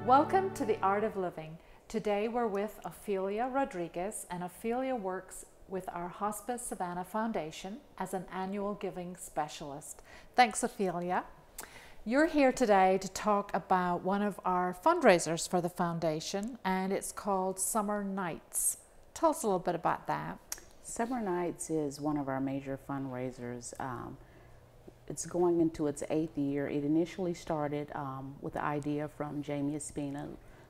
Welcome to The Art of Living. Today we're with Ophelia Rodriguez, and Ophelia works with our Hospice Savannah Foundation as an annual giving specialist. Thanks, Ophelia. You're here today to talk about one of our fundraisers for the foundation, and it's called Summer Nights. Tell us a little bit about that. Summer Nights is one of our major fundraisers. It's going into its 8th year. It initially started with the idea from Jamie Espina,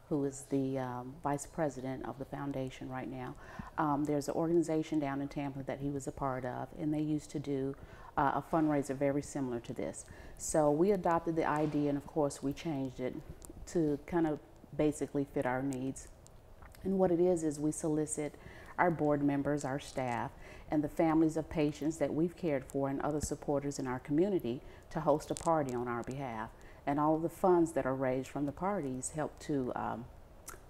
who is the vice president of the foundation right now. There's an organization down in Tampa that he was a part of, and they used to do a fundraiser very similar to this. So we adopted the idea, and of course we changed it to kind of basically fit our needs. And what it is we solicit our board members, our staff, and the families of patients that we've cared for and other supporters in our community to host a party on our behalf. And all of the funds that are raised from the parties help to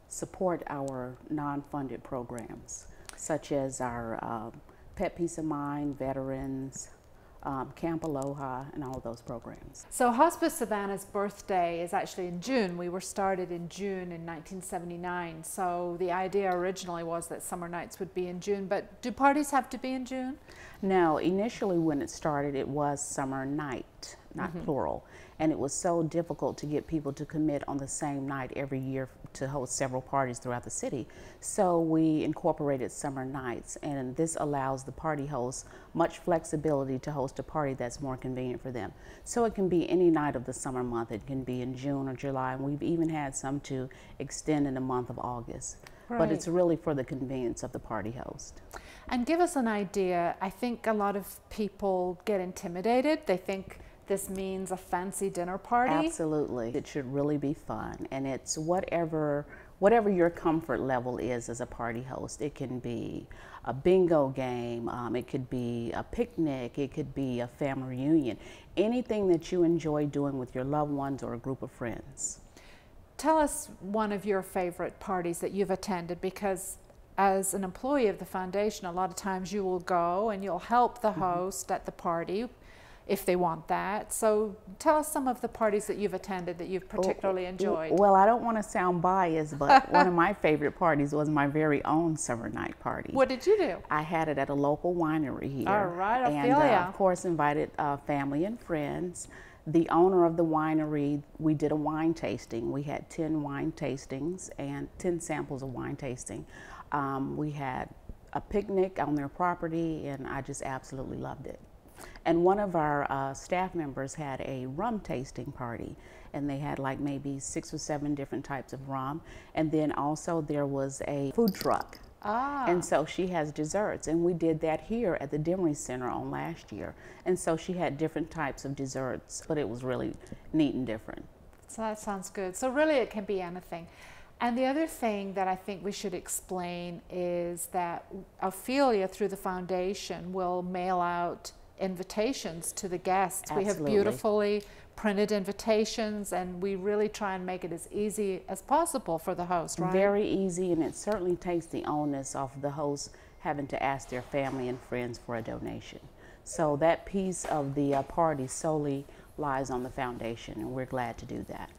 support our non-funded programs, such as our Pet Peace of Mind, Veterans, Camp Aloha, and all of those programs. So Hospice Savannah's birthday is actually in June. We were started in June in 1979. So the idea originally was that Summer Nights would be in June, but do parties have to be in June? No, initially when it started it was Summer Night, not plural. And it was so difficult to get people to commit on the same night every year to host several parties throughout the city. So we incorporated Summer Nights, and this allows the party hosts much flexibility to host a party that's more convenient for them. So it can be any night of the summer month. It can be in June or July, and we've even had some to extend in the month of August. Right. But it's really for the convenience of the party host. And give us an idea. I think a lot of people get intimidated. They think this means a fancy dinner party. Absolutely. It should really be fun, and it's whatever your comfort level is as a party host. It can be a bingo game, it could be a picnic, it could be a family reunion, anything that you enjoy doing with your loved ones or a group of friends. Tell us one of your favorite parties that you've attended, because as an employee of the foundation, a lot of times you will go and you'll help the host at the party if they want that. So tell us some of the parties that you've attended that you've particularly enjoyed. Well, I don't want to sound biased, but one of my favorite parties was my very own summer night party. What did you do? I had it at a local winery here. All right, Ophelia. And of course invited family and friends. The owner of the winery, we did a wine tasting. We had 10 wine tastings and 10 samples of wine tasting. We had a picnic on their property, and I just absolutely loved it. And one of our staff members had a rum tasting party, and they had like maybe 6 or 7 different types of rum. And then also there was a food truck. And so she has desserts, and we did that here at the Demery Center on last year. And so she had different types of desserts, but it was really neat and different. So that sounds good. So really it can be anything. And the other thing that I think we should explain is that Ophelia, through the foundation, will mail out invitations to the guests. Absolutely. We have beautifully printed invitations, and we really try and make it as easy as possible for the host, right? Very easy, and it certainly takes the onus off the host having to ask their family and friends for a donation. So that piece of the party solely lies on the foundation, and we're glad to do that.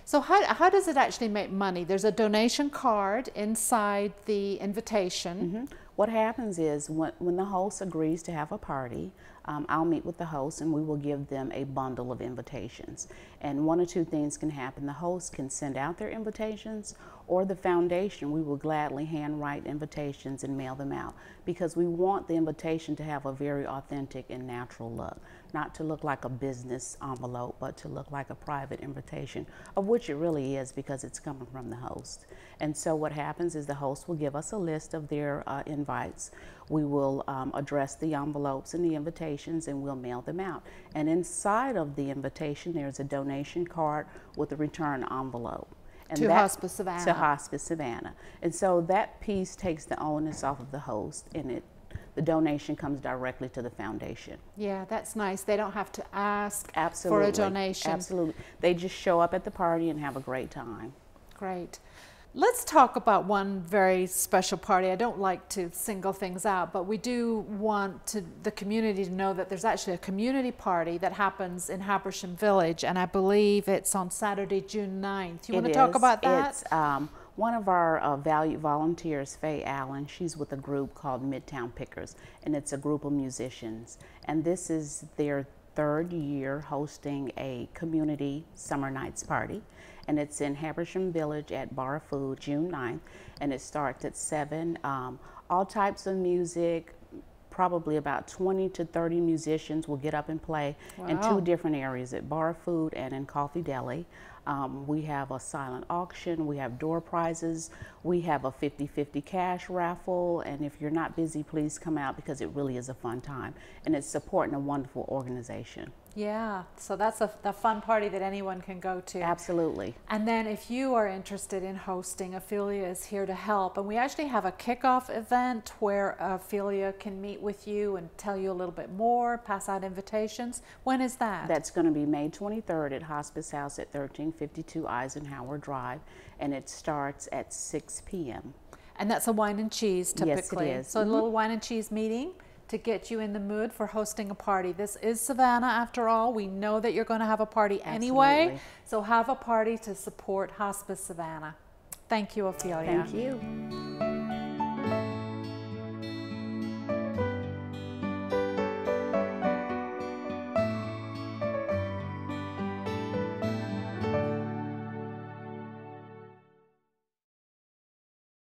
So how does it actually make money? There's a donation card inside the invitation. What happens is when the host agrees to have a party, I'll meet with the host and we will give them a bundle of invitations. And one or two things can happen. The host can send out their invitations, or the foundation, we will gladly handwrite invitations and mail them out, because we want the invitation to have a very authentic and natural look. Not to look like a business envelope, but to look like a private invitation, of which it really is, because it's coming from the host. And so what happens is the host will give us a list of their invites. We will address the envelopes and the invitations, and we'll mail them out. And inside of the invitation, there's a donation card with a return envelope. And to Hospice Savannah. To Hospice Savannah. And so that piece takes the onus off of the host, and the donation comes directly to the foundation. Yeah, that's nice. They don't have to ask Absolutely. for a donation. Absolutely. They just show up at the party and have a great time. Great. Let's talk about one very special party. I don't like to single things out, but we do want the community to know that there's actually a community party that happens in Habersham Village, and I believe it's on Saturday, June 9th. You want to talk about that? It's one of our valued volunteers, Faye Allen. She's with a group called Midtown Pickers, and it's a group of musicians. And this is their 3rd year hosting a community summer nights party. And it's in Habersham Village at Bar Food, June 9th, and it starts at 7. All types of music, probably about 20 to 30 musicians will get up and play in 2 different areas, at Bar Food and in Coffee Deli. We have a silent auction, we have door prizes, we have a 50-50 cash raffle, and if you're not busy, please come out because it really is a fun time. And it's supporting a wonderful organization. Yeah, so that's the fun party that anyone can go to. Absolutely. And then if you are interested in hosting, Ophelia is here to help. And we actually have a kickoff event where Ophelia can meet with you and tell you a little bit more, pass out invitations. When is that? That's going to be May 23rd at Hospice House at 1352 Eisenhower Drive, and it starts at 6 p.m. And that's a wine and cheese typically. Yes, it is. So a little wine and cheese meeting to get you in the mood for hosting a party. This is Savannah after all. We know that you're going to have a party anyway. So have a party to support Hospice Savannah. Thank you, Ophelia. Thank you.